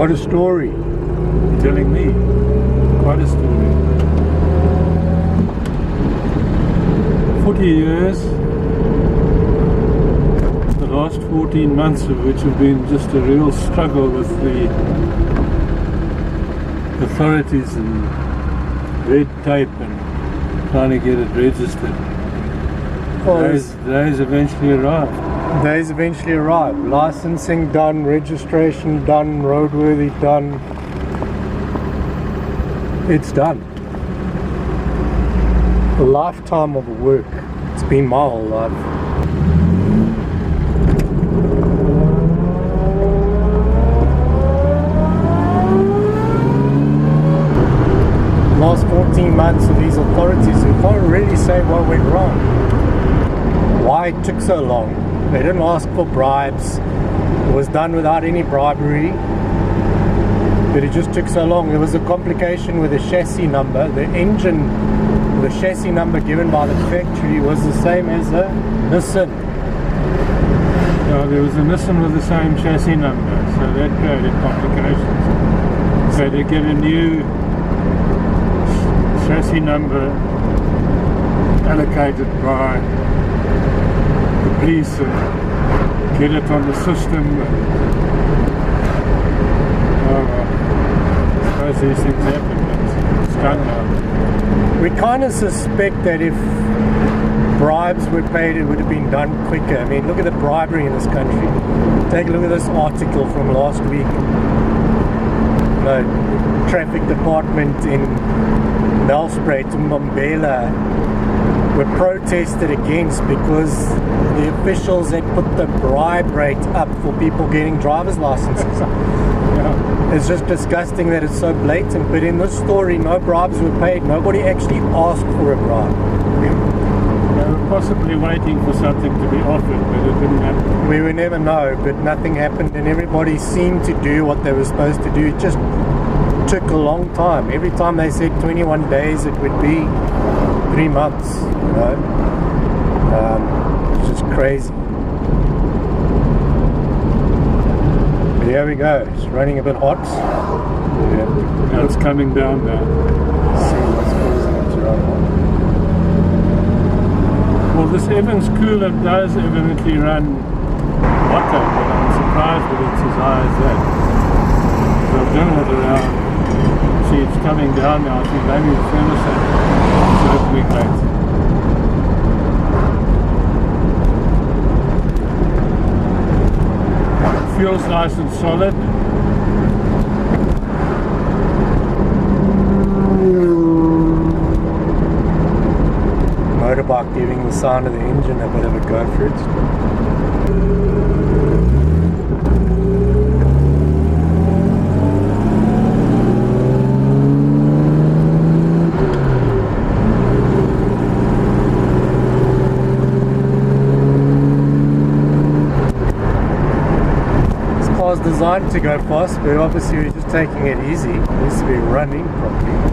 What a story. You're telling me. Quite a story. 40 years. The last 14 months of which have been just a real struggle with the authorities and red tape and trying to get it registered. Days eventually arrived. Days eventually arrived. Licensing done, registration done, roadworthy done. It's done. A lifetime of work. It's been my whole life. Last 14 months of these authorities, we can't really say what went wrong. Why it took so long. They didn't ask for bribes. It was done without any bribery. But it just took so long. There was a complication with the chassis number. The engine, the chassis number given by the factory was the same as the Nissan. Yeah, there was a Nissan with the same chassis number, so that created complications. So to get a new chassis number allocated by the police and get it on the system. I suppose these things happen, but it's done now. We kind of suspect that if bribes were paid, it would have been done quicker. I mean, look at the bribery in this country. Take a look at this article from last week. The traffic department in Nelspruit, Mbombela, were protested against because the officials had put the bribe rate up for people getting driver's licenses. Yeah. It's just disgusting that it's so blatant, but in this story no bribes were paid. Nobody actually asked for a bribe. They were possibly waiting for something to be offered, but it didn't happen. We will never know, but nothing happened and everybody seemed to do what they were supposed to do. It just took a long time. Every time they said 21 days, it would be 3 months, you know. It's just crazy. But here we go. It's running a bit hot. Yeah. Now it's coming down now. See what's causing it to run hot. Well, this Evans cooler does evidently run hotter, but I'm surprised that it's as high as that. So I've driven it around. See, it's coming down now. I think maybe the thermostat is opening late. Feels nice and solid. Motorbike giving the sound of the engine a bit of a go for it. Designed to go fast, but obviously we're just taking it easy. It needs to be running properly.